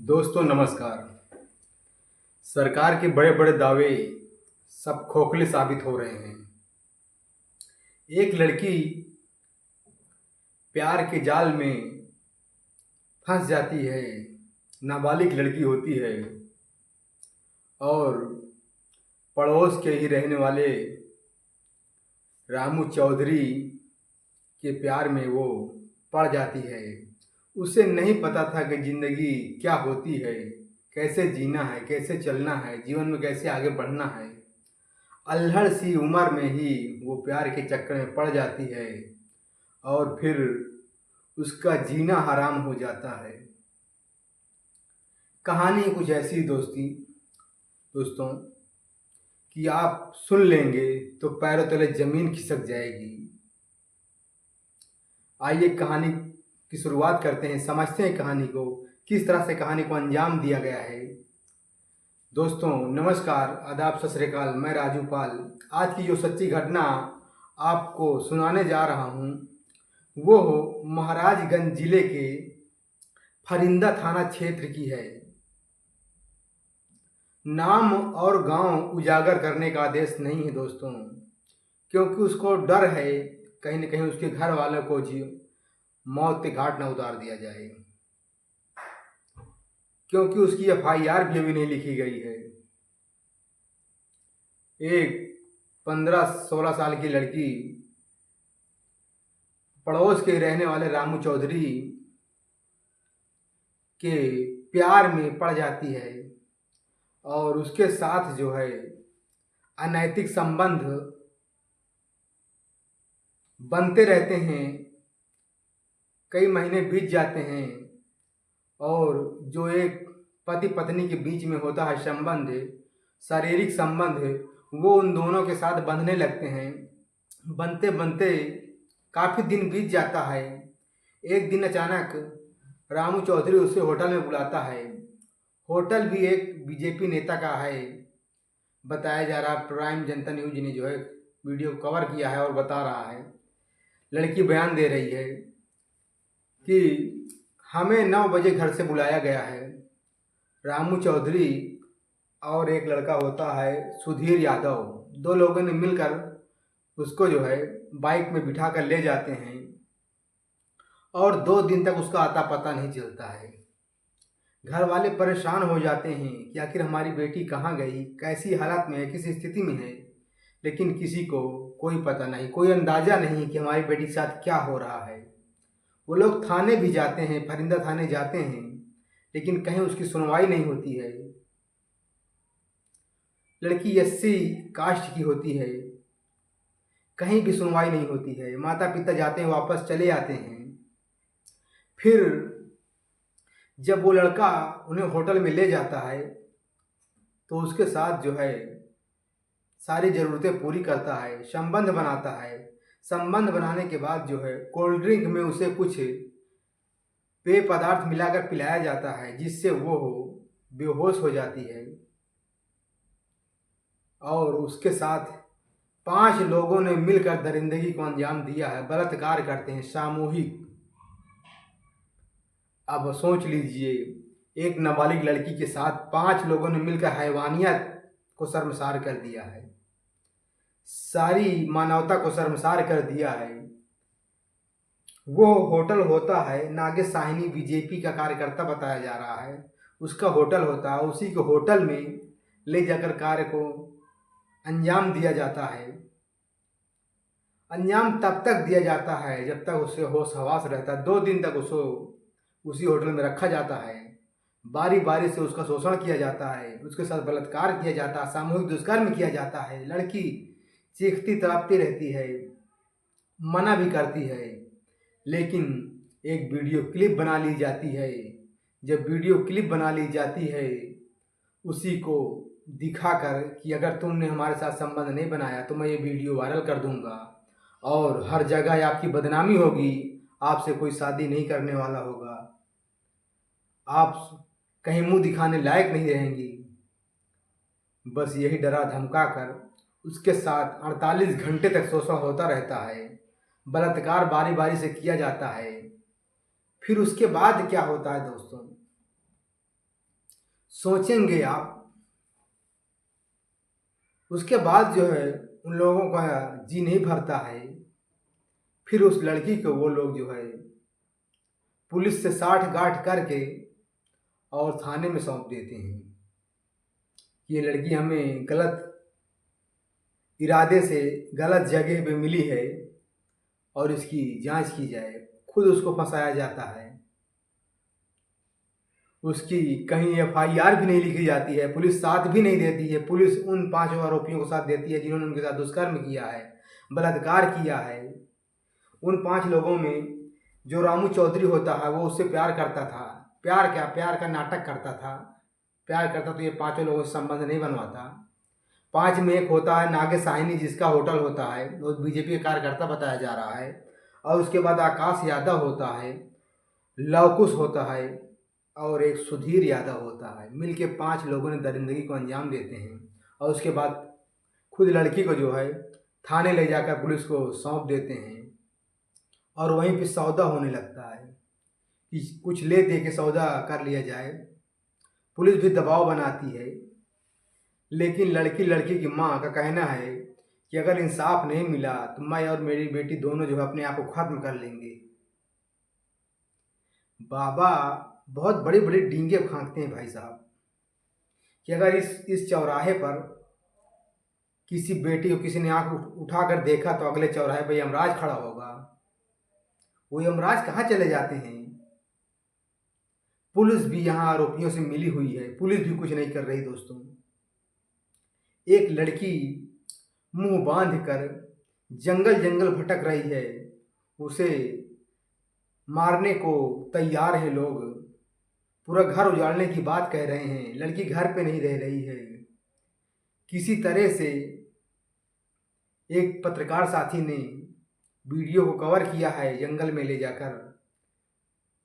दोस्तों नमस्कार। सरकार के बड़े बड़े दावे सब खोखले साबित हो रहे हैं। एक लड़की प्यार के जाल में फंस जाती है, नाबालिग लड़की होती है और पड़ोस के ही रहने वाले रामू चौधरी के प्यार में वो पड़ जाती है। उसे नहीं पता था कि ज़िंदगी क्या होती है, कैसे जीना है, कैसे चलना है, जीवन में कैसे आगे बढ़ना है। अल्हड़ सी उम्र में ही वो प्यार के चक्कर में पड़ जाती है और फिर उसका जीना हराम हो जाता है। कहानी कुछ ऐसी दोस्तों कि आप सुन लेंगे तो पैरों तले ज़मीन खिसक जाएगी। आइए कहानी की शुरुआत करते हैं, समझते हैं कहानी को, किस तरह से कहानी को अंजाम दिया गया है। दोस्तों नमस्कार, आदाब, सत श्री अकाल। मैं राजू पाल आज की जो सच्ची घटना आपको सुनाने जा रहा हूँ वो महाराजगंज जिले के फरिंदा थाना क्षेत्र की है। नाम और गांव उजागर करने का आदेश नहीं है दोस्तों, क्योंकि उसको डर है कहीं न कहीं उसके घर वालों को मौत के घाट न उतार दिया जाए, क्योंकि उसकी एफआईआर भी अभी नहीं लिखी गई है। एक 15-16 साल की लड़की पड़ोस के रहने वाले रामू चौधरी के प्यार में पड़ जाती है और उसके साथ जो है अनैतिक संबंध बनते रहते हैं। कई महीने बीत जाते हैं और जो एक पति पत्नी के बीच में होता है संबंध, शारीरिक संबंध, वो उन दोनों के साथ बंधने लगते हैं। बनते बनते काफ़ी दिन बीत जाता है। एक दिन अचानक रामू चौधरी उसे होटल में बुलाता है। होटल भी एक बीजेपी नेता का है, बताया जा रहा। प्राइम जनता न्यूज ने जो है वीडियो कवर किया है और बता रहा है। लड़की बयान दे रही है कि हमें 9 बजे घर से बुलाया गया है। रामू चौधरी और एक लड़का होता है सुधीर यादव, 2 लोगों ने मिलकर उसको जो है बाइक में बिठा कर ले जाते हैं और 2 दिन तक उसका आता पता नहीं चलता है। घर वाले परेशान हो जाते हैं कि आखिर हमारी बेटी कहाँ गई, कैसी हालत में है, किस स्थिति में है। लेकिन किसी को कोई पता नहीं, कोई अंदाज़ा नहीं कि हमारी बेटी के साथ क्या हो रहा है। वो लोग थाने भी जाते हैं, फरिंदा थाने जाते हैं, लेकिन कहीं उसकी सुनवाई नहीं होती है। लड़की एससी कास्ट की होती है, कहीं भी सुनवाई नहीं होती है। माता पिता जाते हैं, वापस चले आते हैं। फिर जब वो लड़का उन्हें होटल में ले जाता है तो उसके साथ जो है सारी ज़रूरतें पूरी करता है, संबंध बनाता है। संबंध बनाने के बाद जो है कोल्ड ड्रिंक में उसे कुछ पेय पदार्थ मिलाकर पिलाया जाता है, जिससे वो बेहोश हो जाती है और उसके साथ 5 लोगों ने मिलकर दरिंदगी को अंजाम दिया है। बलात्कार करते हैं, सामूहिक। अब सोच लीजिए, एक नाबालिग लड़की के साथ 5 लोगों ने मिलकर हैवानियत को शर्मसार कर दिया है, सारी मानवता को शर्मसार कर दिया है। वो होटल होता है नागे साहिनी, बीजेपी का कार्यकर्ता बताया जा रहा है। उसका होटल होता है, उसी के होटल में ले जाकर कार्य को अंजाम दिया जाता है। अंजाम तब तक दिया जाता है जब तक उसे होश हवास रहता है। 2 दिन तक उसको उसी होटल में रखा जाता है। बारी बारी से उसका शोषण किया जाता है, उसके साथ बलात्कार किया जाता है, सामूहिक दुष्कर्म किया जाता है। लड़की चीखती तड़पती रहती है, मना भी करती है, लेकिन एक वीडियो क्लिप बना ली जाती है। जब वीडियो क्लिप बना ली जाती है, उसी को दिखाकर कि अगर तुमने हमारे साथ संबंध नहीं बनाया तो मैं ये वीडियो वायरल कर दूंगा और हर जगह आपकी बदनामी होगी, आपसे कोई शादी नहीं करने वाला होगा, आप कहीं मुंह दिखाने लायक नहीं रहेंगी। बस यही डरा धमका कर उसके साथ 48 घंटे तक शोषण होता रहता है। बलात्कार बारी बारी से किया जाता है। फिर उसके बाद क्या होता है दोस्तों, सोचेंगे आप। उसके बाद जो है उन लोगों का जी नहीं भरता है। फिर उस लड़की को वो लोग जो है पुलिस से साठ गांठ करके और थाने में सौंप देते हैं कि ये लड़की हमें गलत इरादे से गलत जगह पे मिली है और इसकी जांच की जाए। खुद उसको फंसाया जाता है। उसकी कहीं एफआईआर भी नहीं लिखी जाती है, पुलिस साथ भी नहीं देती है। पुलिस उन 5 आरोपियों को साथ देती है जिन्होंने उनके साथ दुष्कर्म किया है, बलात्कार किया है। उन 5 लोगों में जो रामू चौधरी होता है वो उससे प्यार करता था। प्यार क्या, प्यार का नाटक करता था। प्यार करता तो ये 5 लोगों से संबंध नहीं बनवाता। 5 में एक होता है नागे साहिनी, जिसका होटल होता है, वो बीजेपी का कार्यकर्ता बताया जा रहा है। और उसके बाद आकाश यादव होता है, लवकुश होता है और एक सुधीर यादव होता है। मिलके 5 लोगों ने दरिंदगी को अंजाम देते हैं। और उसके बाद खुद लड़की को जो है थाने ले जाकर पुलिस को सौंप देते हैं। और वहीं पे सौदा होने लगता है कि कुछ ले दे के सौदा कर लिया जाए। पुलिस भी दबाव बनाती है, लेकिन लड़की की माँ का कहना है कि अगर इंसाफ नहीं मिला तो मैं और मेरी बेटी दोनों जो है अपने आप को खत्म कर लेंगे। बाबा बहुत बड़ी बड़ी डींगे फांकते हैं भाई साहब कि अगर इस चौराहे पर किसी बेटी को किसी ने आंख उठाकर देखा तो अगले चौराहे पर यमराज खड़ा होगा। वो यमराज कहाँ चले जाते हैं? पुलिस भी यहाँ आरोपियों से मिली हुई है, पुलिस भी कुछ नहीं कर रही दोस्तों। एक लड़की मुंह बांध कर जंगल जंगल भटक रही है, उसे मारने को तैयार हैं लोग, पूरा घर उजाड़ने की बात कह रहे हैं। लड़की घर पे नहीं रह रही है। किसी तरह से एक पत्रकार साथी ने वीडियो को कवर किया है जंगल में ले जाकर।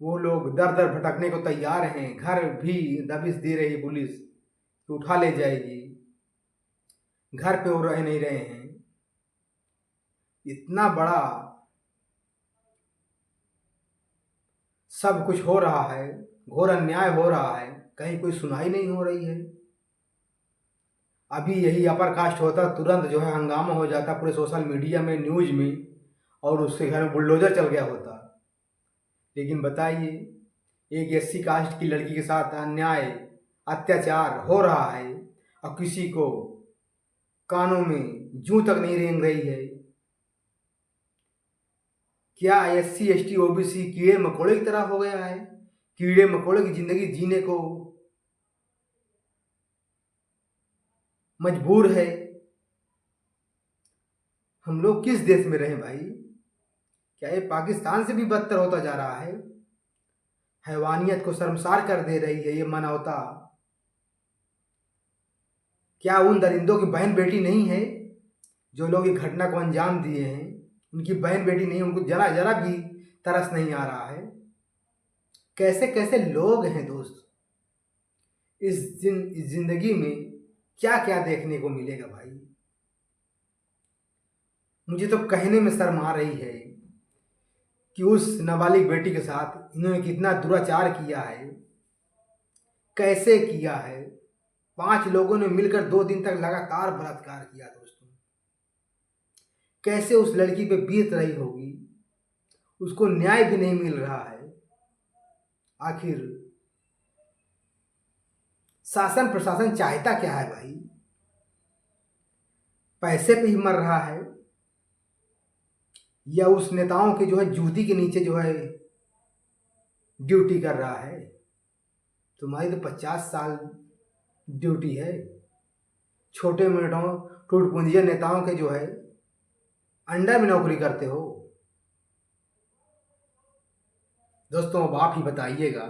वो लोग दर दर भटकने को तैयार हैं। घर भी दबिश दे रही पुलिस कि उठा ले जाएगी। घर पे वो रह नहीं रहे हैं। इतना बड़ा सब कुछ हो रहा है, घोर अन्याय हो रहा है, कहीं कोई सुनाई नहीं हो रही है। अभी यही अपर कास्ट होता तुरंत जो है हंगामा हो जाता पूरे सोशल मीडिया में, न्यूज में, और उसके घर में बुलडोजर चल गया होता। लेकिन बताइए, एक एससी कास्ट की लड़की के साथ अन्याय अत्याचार हो रहा है और किसी को कानों में जूं तक नहीं रेंग रही है। क्या एससी एसटी ओबीसी कीड़े मकोड़े की तरह हो गया है? कीड़े मकोड़े की जिंदगी जीने को मजबूर है। हम लोग किस देश में रहें भाई? क्या ये पाकिस्तान से भी बदतर होता जा रहा है? हैवानियत को शर्मसार कर दे रही है ये मानवता। क्या उन दरिंदों की बहन बेटी नहीं है जो लोग इस घटना को अंजाम दिए हैं? उनकी बहन बेटी नहीं, उनको जरा जरा भी तरस नहीं आ रहा है? कैसे कैसे लोग हैं दोस्त। इस जिंदगी में क्या क्या देखने को मिलेगा भाई। मुझे तो कहने में शर्म आ रही है कि उस नाबालिग बेटी के साथ इन्होंने कितना दुराचार किया है, कैसे किया है। 5 लोगों ने मिलकर 2 दिन तक लगातार बलात्कार किया दोस्तों। कैसे उस लड़की पे बीत रही होगी, उसको न्याय भी नहीं मिल रहा है। आखिर शासन प्रशासन चाहता क्या है भाई? पैसे पे ही मर रहा है या उस नेताओं के जो है जूती के नीचे जो है ड्यूटी कर रहा है? तुम्हारी तो 50 साल ड्यूटी है। छोटे मोटों टूटपुंजिया नेताओं के जो है अंडर में नौकरी करते हो। दोस्तों अब आप ही बताइएगा।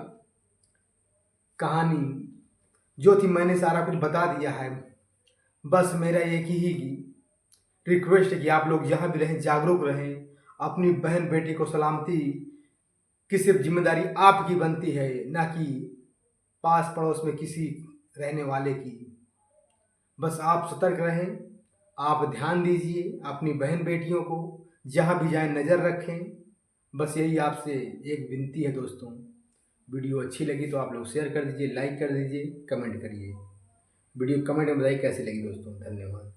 कहानी जो थी मैंने सारा कुछ बता दिया है। बस मेरा एक ही रिक्वेस्ट है कि आप लोग जहाँ भी रहें जागरूक रहें। अपनी बहन बेटी को सलामती की सिर्फ जिम्मेदारी आपकी बनती है, ना कि पास पड़ोस में किसी रहने वाले की। बस आप सतर्क रहें, आप ध्यान दीजिए अपनी बहन बेटियों को, जहाँ भी जाएं नज़र रखें। बस यही आपसे एक विनती है दोस्तों। वीडियो अच्छी लगी तो आप लोग शेयर कर दीजिए, लाइक कर दीजिए, कमेंट करिए। वीडियो कमेंट में बताइए कैसी लगी दोस्तों। धन्यवाद।